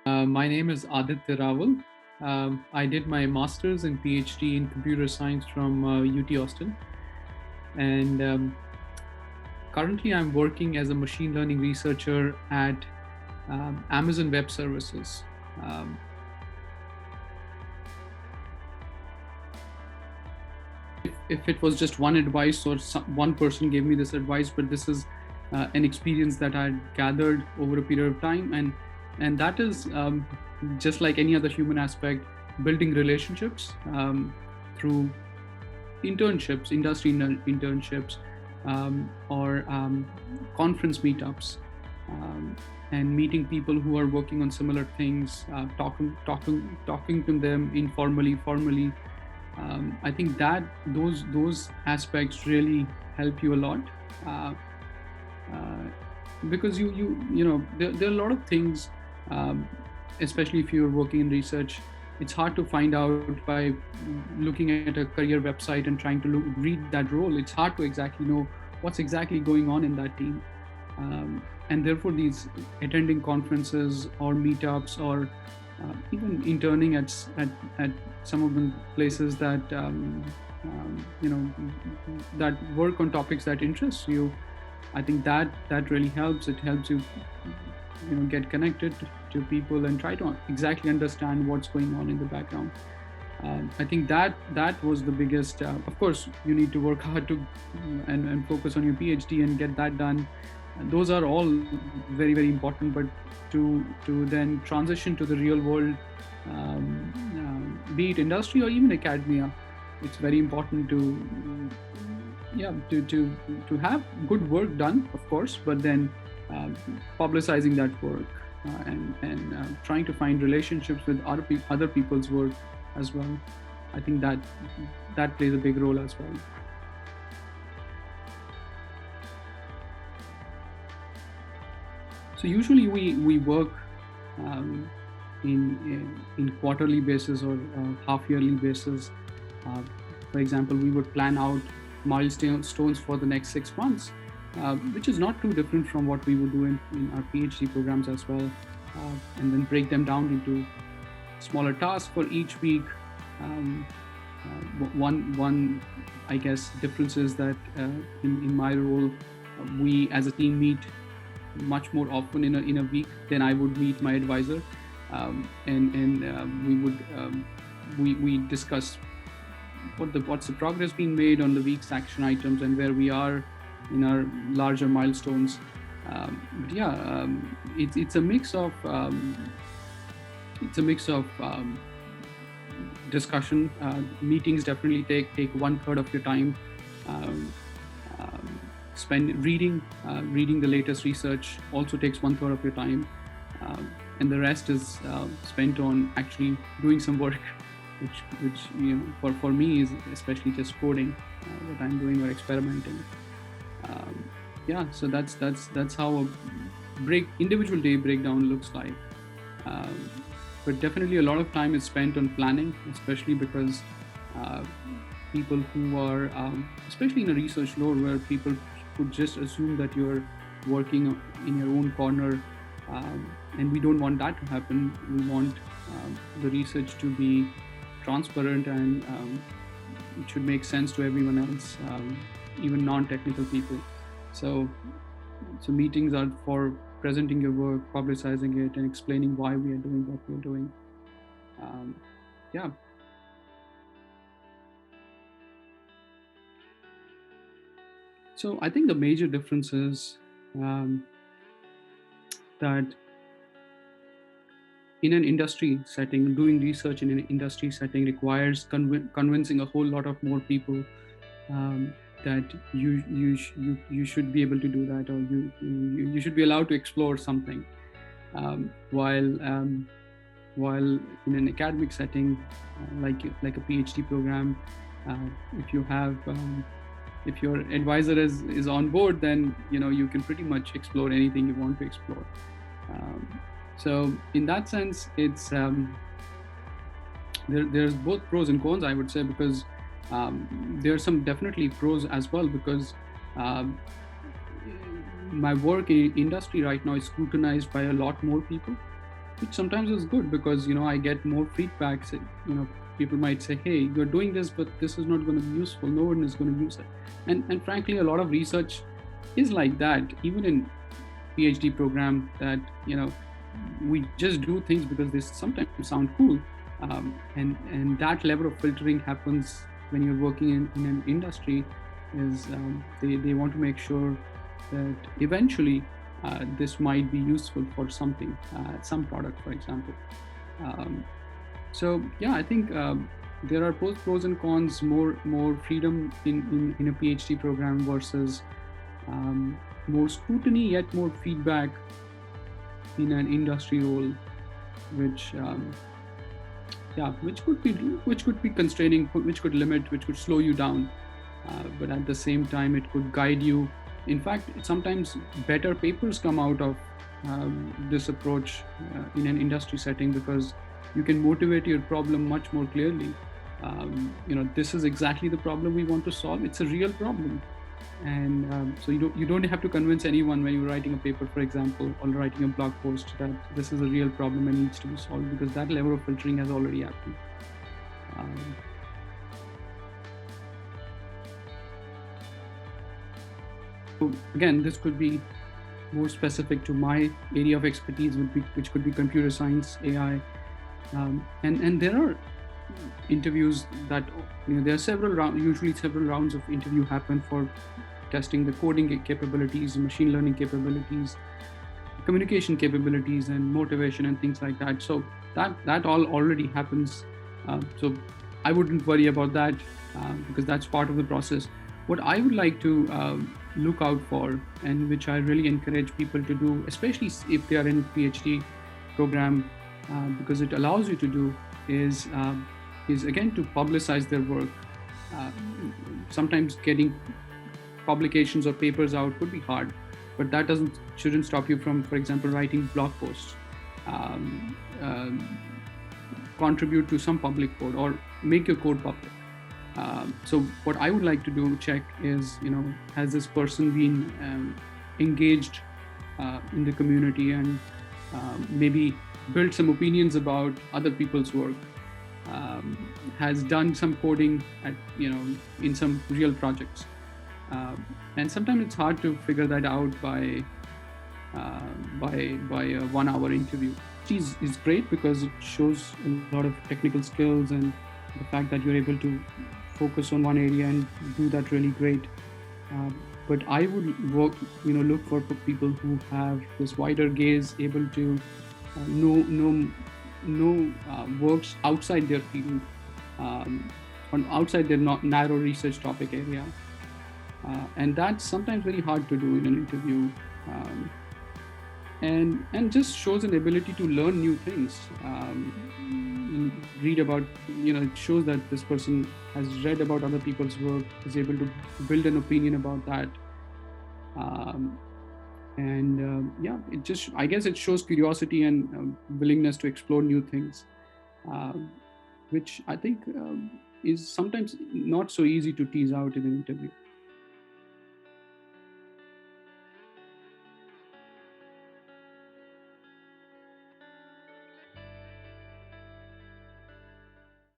My name is Aditya Rawal. I did my master's and PhD in computer science from UT Austin. And currently, I'm working as a machine learning researcher at Amazon Web Services. Um, if it was just one advice or one person gave me this advice, but this is an experience that I gathered over a period of time, and that is just like any other human aspect, building relationships through internships, industry internships, or conference meetups, and meeting people who are working on similar things, talking to them informally, formally. I think that those aspects really help you a lot, uh, uh, because you know there are a lot of things, especially if you're working in research. It's hard to find out by looking at a career website and trying to read that role. It's hard to exactly know what's exactly going on in that team, and therefore these attending conferences or meetups or even interning at some of the places that you know that work on topics that interest you. I think that really helps. It helps you get connected to people and try to exactly understand what's going on in the background. I think that was the biggest. Of course, you need to work hard to and focus on your PhD and get that done. Those are all very very important. But to then transition to the real world, be it industry or even academia, it's very important to have good work done, of course, but then publicizing that work, and trying to find relationships with other people's work as well. I think that plays a big role as well. So usually we work in quarterly basis or half yearly basis. Uh, for example, we would plan out milestones for the next 6 months, which is not too different from what we would do in our PhD programs as well, and then break them down into smaller tasks for each week. Um, one I guess difference is that in my role, we as a team meet much more often in a week than I would meet my advisor, and we would we discuss what's the progress being made on the week's action items and where we are in our larger milestones. But yeah, it's a mix of discussion. Meetings definitely take 1/3 of your time. Um, Spend reading the latest research also takes 1/3 of your time, and the rest is spent on actually doing some work, which for me is especially just coding, what I'm doing, or experimenting. Yeah, so that's how a individual day breakdown looks like. Um, but definitely a lot of time is spent on planning, especially because people who are, especially in a research load where people could just assume that you're working in your own corner, and we don't want that to happen. We want the research to be transparent, and it should make sense to everyone else, even non-technical people. So meetings are for presenting your work, publicizing it, and explaining why we are doing what we are doing. Yeah. So I think the major difference is that in an industry setting, doing research in an industry setting requires convincing a whole lot of more people that you should be able to do that, or you should be allowed to explore something. While in an academic setting, like a PhD program, if you have if your advisor is on board, then you can pretty much explore anything you want to explore. So in that sense, it's there's both pros and cons, I would say, because there's some definitely pros as well, because my work in industry right now is scrutinized by a lot more people. which sometimes is good because I get more feedbacks. People might say, hey, you're doing this, but this is not going to be useful, no one is going to use it. And frankly, a lot of research is like that, even in PhD program, that we just do things because they sometimes sound cool. And that level of filtering happens when you're working in an industry. Is they want to make sure that eventually this might be useful for something, some product, for example. So yeah, I think there are both pros and cons. More freedom in a PhD program versus more scrutiny, yet more feedback in an industry role, which which could be constraining, which could limit, which could slow you down. But at the same time, it could guide you. In fact, sometimes better papers come out of this approach in an industry setting, because you can motivate your problem much more clearly. This is exactly the problem we want to solve. It's a real problem. And so you don't have to convince anyone when you're writing a paper, for example, or writing a blog post, that this is a real problem and needs to be solved, because that level of filtering has already happened. So again, this could be more specific to my area of expertise, which could be computer science, AI, and there are interviews that there are usually several rounds of interview happen for testing the coding capabilities, machine learning capabilities, communication capabilities, and motivation and things like that. So that all already happens. So I wouldn't worry about that because that's part of the process. What I would like to look out for, and which I really encourage people to do, especially if they are in a PhD program, because it allows you to do, is again to publicize their work. Sometimes getting publications or papers out could be hard, but that shouldn't stop you from, for example, writing blog posts, contribute to some public code, or make your code public. So what I would like to do, check, is has this person been engaged in the community, and maybe built some opinions about other people's work, has done some coding at in some real projects, and sometimes it's hard to figure that out by a 1 hour interview. Is great because it shows a lot of technical skills, and the fact that you're able to focus on one area and do that really great. But I would look for people who have this wider gaze, able to know works outside their field, outside their narrow research topic area, and that's sometimes very hard to do in an interview. And just shows an ability to learn new things, read about, it shows that this person has read about other people's work, is able to build an opinion about that. I guess it shows curiosity and willingness to explore new things, which I think is sometimes not so easy to tease out in an interview.